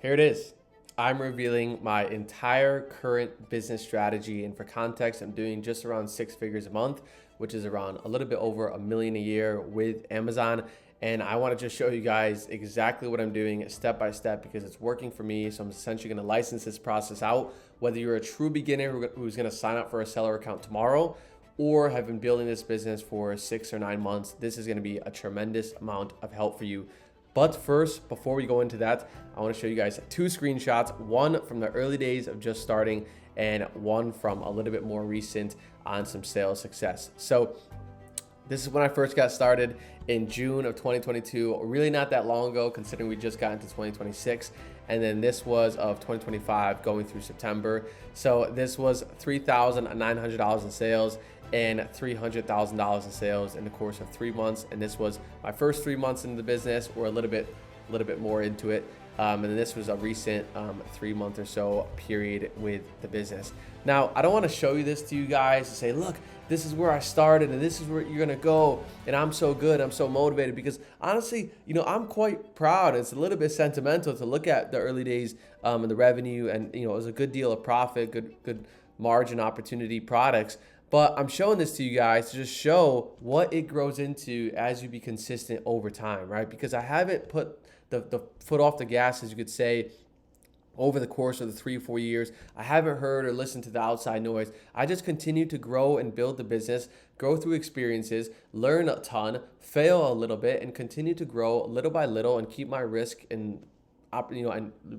Here it is. I'm revealing my entire current business strategy. And for context, I'm doing just around 6 figures a month, which is around a little bit over $1 million a year with Amazon. And I want to just show you guys exactly what I'm doing step by step because it's working for me. So I'm essentially going to license this process out. Whether you're a true beginner who's going to sign up for a seller account tomorrow or have been building this business for 6 or 9 months, this is going to be a tremendous amount of help for you. But first, before we go into that, I want to show you guys 2 screenshots, one from the early days of just starting and one from a little bit more recent on some sales success. So this is when I first got started in June of 2022, really not that long ago, considering we just got into 2026. And then this was of 2025 going through September. So this was $3,900 in sales and $300,000 in sales in the course of 3 months. And this was my first 3 months into the business, or a little bit more into it. And then this was a recent 3 month or so period with the business. Now, I don't want to show you this to you guys to say, look, this is where I started and this is where you're going to go. And I'm so good. I'm so motivated because honestly, I'm quite proud. It's a little bit sentimental to look at the early days and the revenue, and it was a good deal of profit, good margin opportunity products. But I'm showing this to you guys to just show what it grows into as you be consistent over time, right? Because I haven't put the foot off the gas, as you could say, over the course of the 3 or 4 years. I haven't heard or listened to the outside noise. I just continue to grow and build the business, go through experiences, learn a ton, fail a little bit, and continue to grow little by little and keep my risk and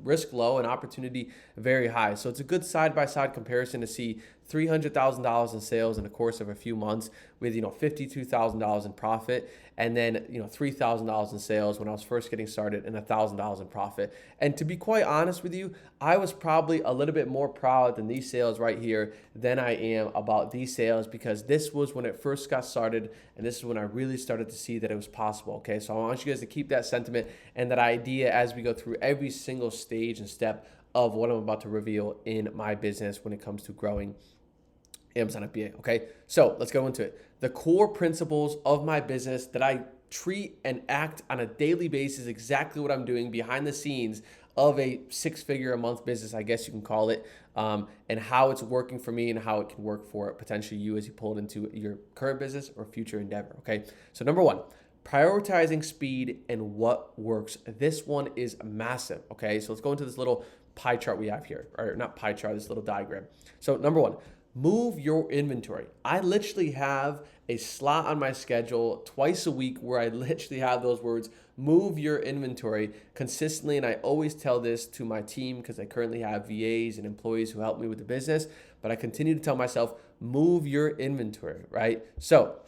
risk low and opportunity very high. So it's a good side-by-side comparison to see $300,000 in sales in the course of a few months with $52,000 in profit, and then $3,000 in sales when I was first getting started and $1,000 in profit. And to be quite honest with you, I was probably a little bit more proud than these sales right here than I am about these sales, because this was when it first got started, and this is when I really started to see that it was possible. Okay, so I want you guys to keep that sentiment and that idea as we go through every single stage and step of what I'm about to reveal in my business when it comes to growing Amazon FBA. Okay, so let's go into it. The core principles of my business that I treat and act on a daily basis, exactly what I'm doing behind the scenes of a 6-figure a month business, I guess you can call it, and how it's working for me and how it can work for potentially you as you pull it into your current business or future endeavor. Okay, so number 1, prioritizing speed and what works. This one is massive. Okay, so let's go into this little pie chart we have here, or not pie chart, this little diagram. So number 1, move your inventory. I literally have a slot on my schedule twice a week where I literally have those words, move your inventory, consistently. And I always tell this to my team because I currently have VAs and employees who help me with the business, but I continue to tell myself, move your inventory, right? So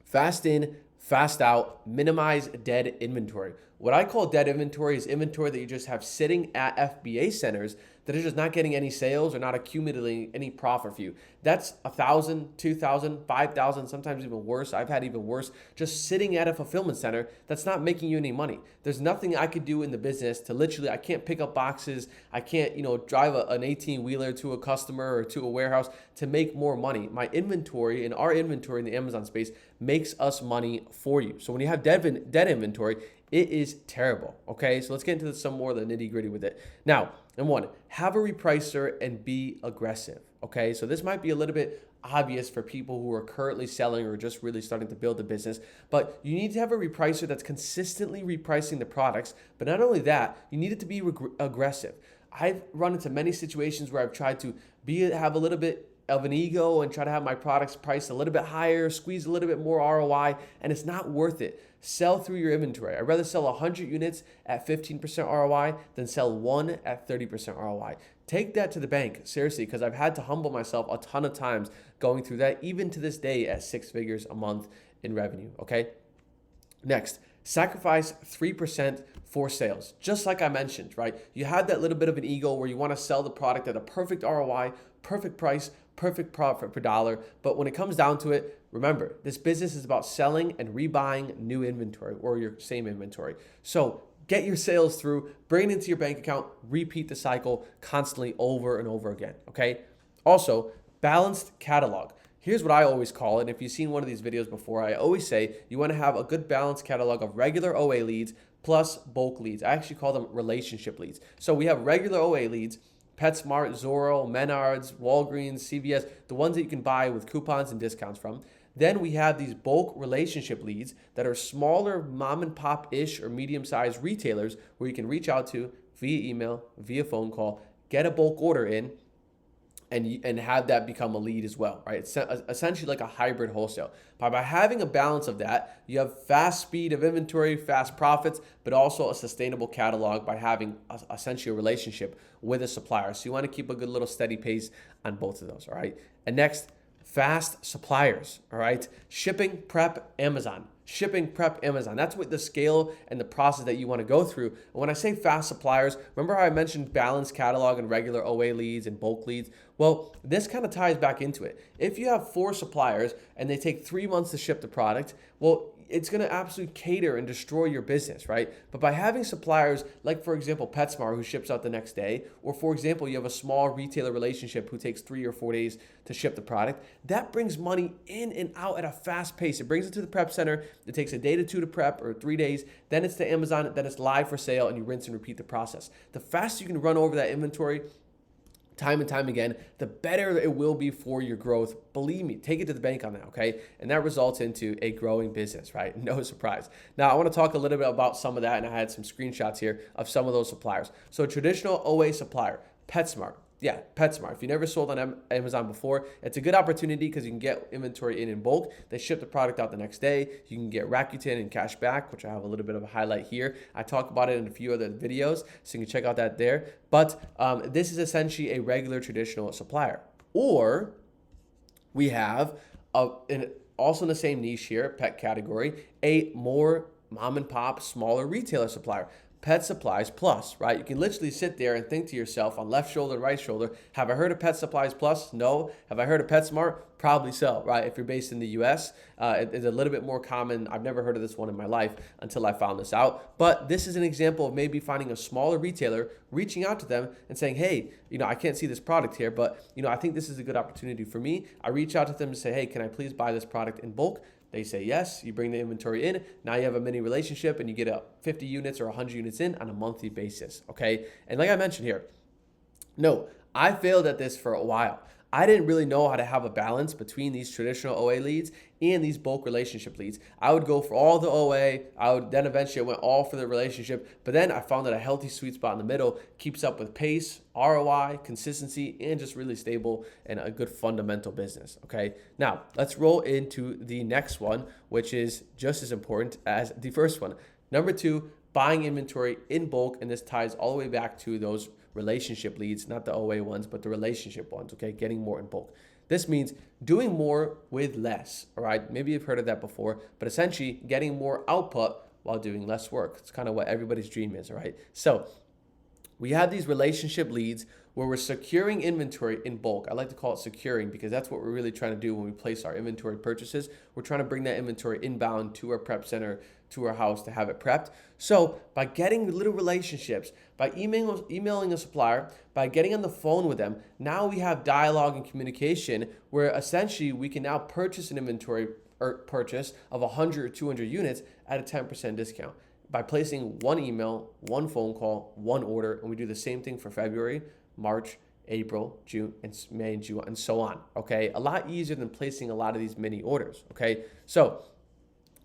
fast in, fast out, minimize dead inventory. What I call dead inventory is inventory that you just have sitting at FBA centers that are just not getting any sales or not accumulating any profit for you. That's 1,000, 2,000, 5,000, sometimes even worse. I've had even worse, just sitting at a fulfillment center that's not making you any money. There's nothing I could do in the business to literally, I can't pick up boxes. I can't, drive an 18-wheeler to a customer or to a warehouse to make more money. My inventory and our inventory in the Amazon space makes us money for you. So when you have dead inventory, it is terrible. Okay, so let's get into some more of the nitty gritty with it. Now, number 1, have a repricer and be aggressive. Okay, so this might be a little bit obvious for people who are currently selling or just really starting to build a business, but you need to have a repricer that's consistently repricing the products. But not only that, you need it to be aggressive. I've run into many situations where I've tried to have a little bit of an ego and try to have my products priced a little bit higher, squeeze a little bit more ROI, and it's not worth it. Sell through your inventory. I'd rather sell 100 units at 15% ROI than sell 1 at 30% ROI. Take that to the bank, seriously, because I've had to humble myself a ton of times going through that, even to this day at 6 figures a month in revenue, okay? Next, sacrifice 3% for sales. Just like I mentioned, right? You have that little bit of an ego where you want to sell the product at a perfect ROI, perfect price, perfect profit per dollar. But when it comes down to it, remember, this business is about selling and rebuying new inventory or your same inventory. So get your sales through, bring it into your bank account, repeat the cycle constantly over and over again, okay? Also, balanced catalog. Here's what I always call it. And if you've seen one of these videos before, I always say you want to have a good balanced catalog of regular OA leads, plus bulk leads. I actually call them relationship leads. So we have regular OA leads, PetSmart, Zoro, Menards, Walgreens, CVS, the ones that you can buy with coupons and discounts from. Then we have these bulk relationship leads that are smaller mom and pop-ish or medium-sized retailers where you can reach out to via email, via phone call, get a bulk order in, and have that become a lead as well, right? It's essentially like a hybrid wholesale. By having a balance of that, you have fast speed of inventory, fast profits, but also a sustainable catalog by having essentially a relationship with a supplier. So you want to keep a good little steady pace on both of those, all right? And next, fast suppliers, all right? Shipping prep Amazon. Shipping prep Amazon. That's what the scale and the process that you want to go through. And when I say fast suppliers, remember how I mentioned balanced catalog and regular OA leads and bulk leads? Well, this kind of ties back into it. If you have 4 suppliers and they take 3 months to ship the product, well, it's going to absolutely cater and destroy your business, right? But by having suppliers like, for example, PetSmart, who ships out the next day, or for example, you have a small retailer relationship who takes 3 or 4 days to ship the product, that brings money in and out at a fast pace. It brings it to the prep center. It takes a day to 2 to prep, or 3 days. Then it's to Amazon. Then it's live for sale, and you rinse and repeat the process. The faster you can run over that inventory, time and time again, the better it will be for your growth. Believe me, take it to the bank on that, okay? And that results into a growing business, right? No surprise. Now, I want to talk a little bit about some of that, and I had some screenshots here of some of those suppliers. So traditional OA supplier, PetSmart. Yeah, PetSmart. If you never sold on Amazon before, it's a good opportunity because you can get inventory in bulk. They ship the product out the next day. You can get Rakuten and cash back, which I have a little bit of a highlight here. I talk about it in a few other videos, so you can check out that there. But this is essentially a regular traditional supplier. Or we have, also in the same niche here, pet category, a more mom and pop, smaller retailer supplier. Pet Supplies Plus, right? You can literally sit there and think to yourself on left shoulder, right shoulder, have I heard of Pet Supplies Plus? No. Have I heard of PetSmart? Probably so, right? If you're based in the US, it's a little bit more common. I've never heard of this one in my life until I found this out. But this is an example of maybe finding a smaller retailer, reaching out to them and saying, hey, I can't see this product here, but I think this is a good opportunity for me. I reach out to them and say, hey, can I please buy this product in bulk? They say yes, you bring the inventory in, now you have a mini relationship and you get 50 units or 100 units in on a monthly basis, okay? And like I mentioned here, no, I failed at this for a while. I didn't really know how to have a balance between these traditional OA leads and these bulk relationship leads. I would go for all the OA, then eventually I went all for the relationship, but then I found that a healthy sweet spot in the middle keeps up with pace, ROI, consistency, and just really stable and a good fundamental business, okay? Now, let's roll into the next one, which is just as important as the first one. Number 2, buying inventory in bulk, and this ties all the way back to those relationship leads, not the OA ones, but the relationship ones, okay? Getting more in bulk. This means doing more with less, all right? Maybe you've heard of that before, but essentially getting more output while doing less work. It's kind of what everybody's dream is, all right? So we have these relationship leads where we're securing inventory in bulk. I like to call it securing because that's what we're really trying to do when we place our inventory purchases. We're trying to bring that inventory inbound to our prep center, to our house to have it prepped. So by getting little relationships, by emailing a supplier, by getting on the phone with them, now we have dialogue and communication where essentially we can now purchase an inventory or purchase of 100 or 200 units at a 10% discount by placing one email, one phone call, one order, and we do the same thing for February, March, April, June, and May, and June, and so on, okay? A lot easier than placing a lot of these mini orders, okay? So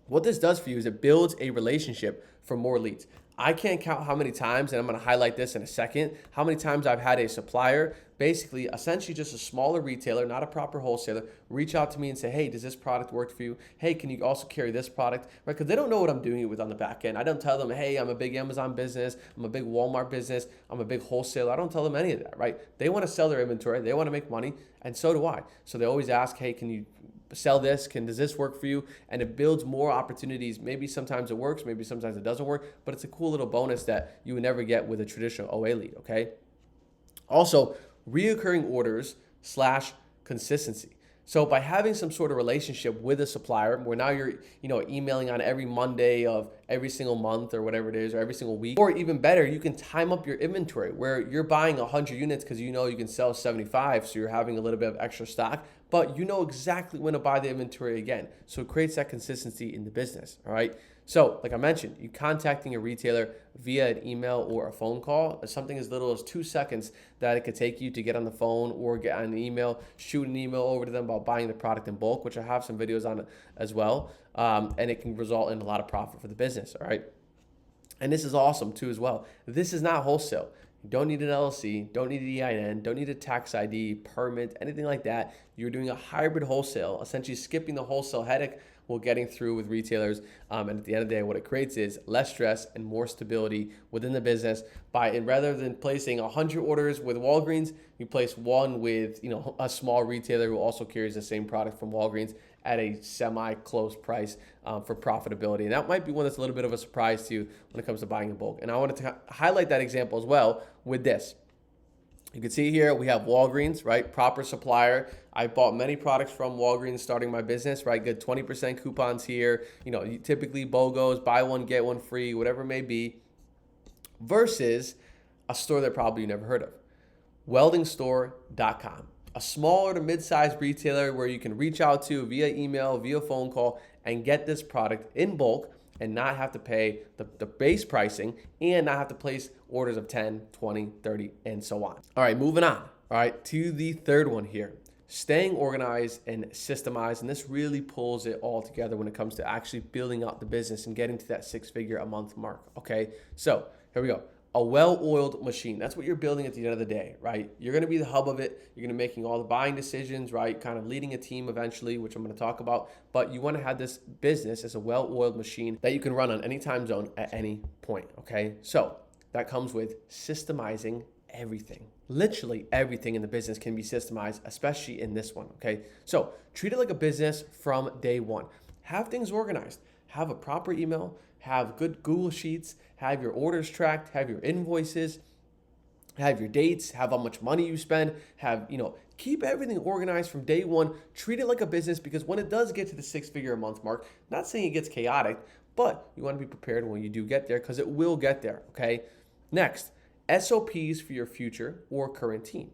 what this does for you is it builds a relationship for more leads. I can't count how many times, and I'm going to highlight this in a second, how many times I've had a supplier, basically essentially just a smaller retailer, not a proper wholesaler, reach out to me and say, hey, does this product work for you? Hey, can you also carry this product? Right? Because they don't know what I'm doing it with on the back end. I don't tell them, hey, I'm a big Amazon business, I'm a big Walmart business, I'm a big wholesaler. I don't tell them any of that, right? They want to sell their inventory, they want to make money, and so do I. So they always ask, hey, can you sell this? Does this work for you? And it builds more opportunities. Maybe sometimes it works, maybe sometimes it doesn't work, but it's a cool little bonus that you would never get with a traditional OA lead, okay? Also, reoccurring orders / consistency. So by having some sort of relationship with a supplier where now you're, emailing on every Monday of every single month or whatever it is, or every single week, or even better, you can time up your inventory where you're buying 100 units because you can sell 75, so you're having a little bit of extra stock, but you know exactly when to buy the inventory again. So it creates that consistency in the business, all right? So like I mentioned, you contacting a retailer via an email or a phone call, something as little as 2 seconds that it could take you to get on the phone or get on an email, shoot an email over to them about buying the product in bulk, which I have some videos on as well. And it can result in a lot of profit for the business, all right? And this is awesome too as well. This is not wholesale. You don't need an LLC, don't need an EIN, don't need a tax ID, permit, anything like that. You're doing a hybrid wholesale, essentially skipping the wholesale headache while getting through with retailers. And at the end of the day, what it creates is less stress and more stability within the business. And rather than placing 100 orders with Walgreens, you place one with a small retailer who also carries the same product from Walgreens at a semi-close price for profitability. And that might be one that's a little bit of a surprise to you when it comes to buying in bulk. And I wanted to highlight that example as well with this. You can see here we have Walgreens, right? Proper supplier. I bought many products from Walgreens starting my business, right? Good 20% coupons here. Typically BOGOs, buy one, get one free, whatever it may be, versus a store that probably you never heard of, weldingstore.com. A smaller to mid-sized retailer where you can reach out to via email, via phone call, and get this product in bulk and not have to pay the base pricing and not have to place orders of 10, 20, 30, and so on. All right, moving on. All right, to the third one here. Staying organized and systemized, and this really pulls it all together when it comes to actually building out the business and getting to that 6-figure a month mark, okay? So here we go. A well-oiled machine. That's what you're building at the end of the day, right? You're going to be the hub of it. You're going to be making all the buying decisions, right? Kind of leading a team eventually, which I'm going to talk about. But you want to have this business as a well-oiled machine that you can run on any time zone at any point, okay? So that comes with systemizing everything. Literally everything in the business can be systemized, especially in this one, okay? So treat it like a business from day one. Have things organized. Have a proper email. Have good Google Sheets, have your orders tracked, have your invoices, have your dates, have how much money you spend, keep everything organized from day one. Treat it like a business, because when it does get to the 6-figure a month mark, not saying it gets chaotic, but you want to be prepared when you do get there, because it will get there, okay? Next, SOPs for your future or current team.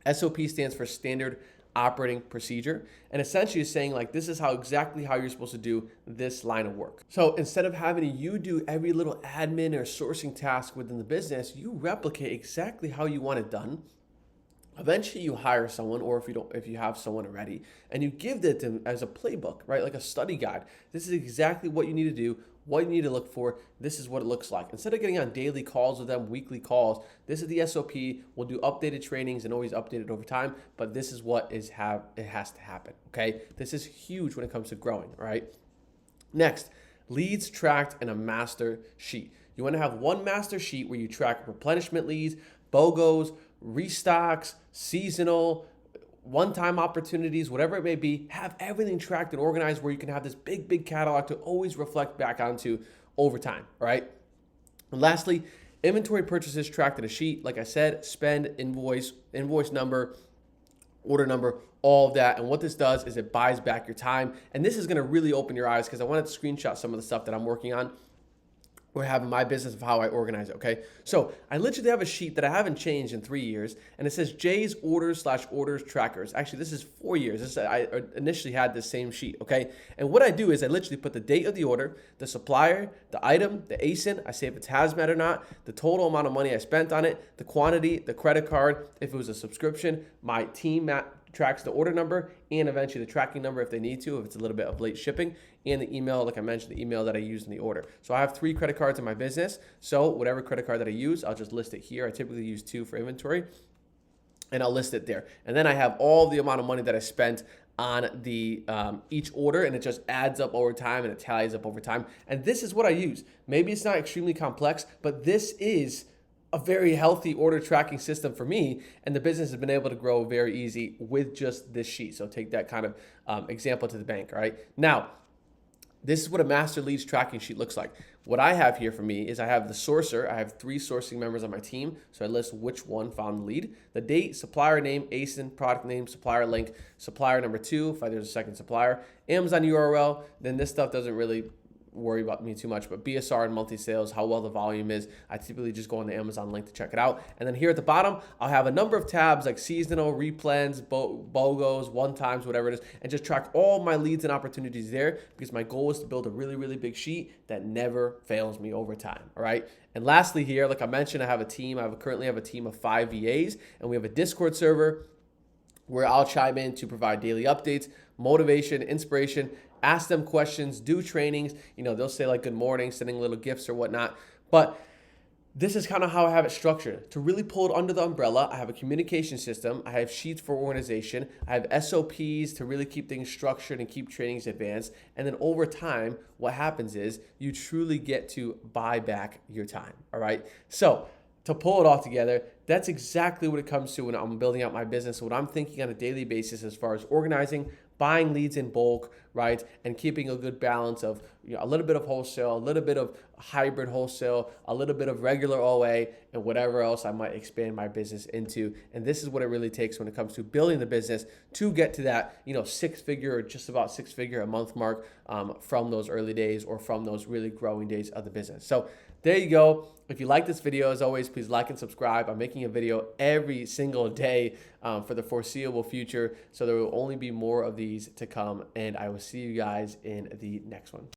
SOP stands for Standard Operating Procedure, and essentially is saying like this is exactly how you're supposed to do this line of work. So instead of having you do every little admin or sourcing task within the business, you replicate exactly how you want it done. Eventually you hire someone, or if you have someone already, and you give it to them as a playbook, right? Like a study guide. This is exactly what you need to do, what you need to look for. This is what it looks like. Instead of getting on daily calls with them, weekly calls, this is the SOP. We'll do updated trainings and always update it over time, but this is what it has to happen, okay? This is huge when it comes to growing, all right? Next, leads tracked in a master sheet. You want to have one master sheet where you track replenishment leads, BOGOs, restocks, seasonal, one-time opportunities, whatever it may be. Have everything tracked and organized where you can have this big catalog to always reflect back onto over time, all right? And lastly, inventory purchases tracked in a sheet. Like I said, spend, invoice number, order number, all of that. And what this does is it buys back your time. And this is going to really open your eyes, because I wanted to screenshot some of the stuff that I'm working on. We're having my business of how I organize it, okay? So I literally have a sheet that I haven't changed in 3 years, and it says Jay's orders/orders trackers. Actually, this is 4 years. I initially had this same sheet, okay? And what I do is I literally put the date of the order, the supplier, the item, the ASIN, I say if it's hazmat or not, the total amount of money I spent on it, the quantity, the credit card, if it was a subscription, my team tracks the order number, and eventually the tracking number if they need to, if it's a little bit of late shipping, and the email, like I mentioned, the email that I used in the order. So I have 3 credit cards in my business. So whatever credit card that I use, I'll just list it here. I typically use 2 for inventory, and I'll list it there. And then I have all the amount of money that I spent on the each order, and it just adds up over time, and it tallies up over time. And this is what I use. Maybe it's not extremely complex, but this is a very healthy order tracking system for me, and the business has been able to grow very easy with just this sheet. So take that kind of example to the bank, all right? Now, this is what a master leads tracking sheet looks like. What I have here for me is I have the sourcer. I have 3 sourcing members on my team, so I list which one found the lead. The date, supplier name, ASIN, product name, supplier link, supplier number 2, if there's a second supplier, Amazon URL. Then this stuff doesn't really worry about me too much, but BSR and monthly sales, how well the volume is. I typically just go on the Amazon link to check it out. And then here at the bottom, I'll have a number of tabs like seasonal, replens, BOGOs, one times, whatever it is, and just track all my leads and opportunities there, because my goal is to build a really, really big sheet that never fails me over time. All right. And lastly here, like I mentioned, I have a team. I currently have a team of 5 VAs, and we have a Discord server where I'll chime in to provide daily updates, motivation, inspiration, ask them questions, do trainings. They'll say like good morning, sending little gifts or whatnot. But this is kind of how I have it structured. To really pull it under the umbrella, I have a communication system. I have sheets for organization. I have SOPs to really keep things structured and keep trainings advanced. And then over time, what happens is you truly get to buy back your time. All right. So to pull it all together, that's exactly what it comes to when I'm building out my business, what I'm thinking on a daily basis as far as organizing, buying leads in bulk, right? And keeping a good balance of a little bit of wholesale, a little bit of hybrid wholesale, a little bit of regular OA, and whatever else I might expand my business into. And this is what it really takes when it comes to building the business to get to that, 6-figure or just about 6-figure a month mark from those early days or from those really growing days of the business. So there you go. If you like this video, as always, please like and subscribe. I'm making a video every single day for the foreseeable future. So there will only be more of these to come, and I will see you guys in the next one.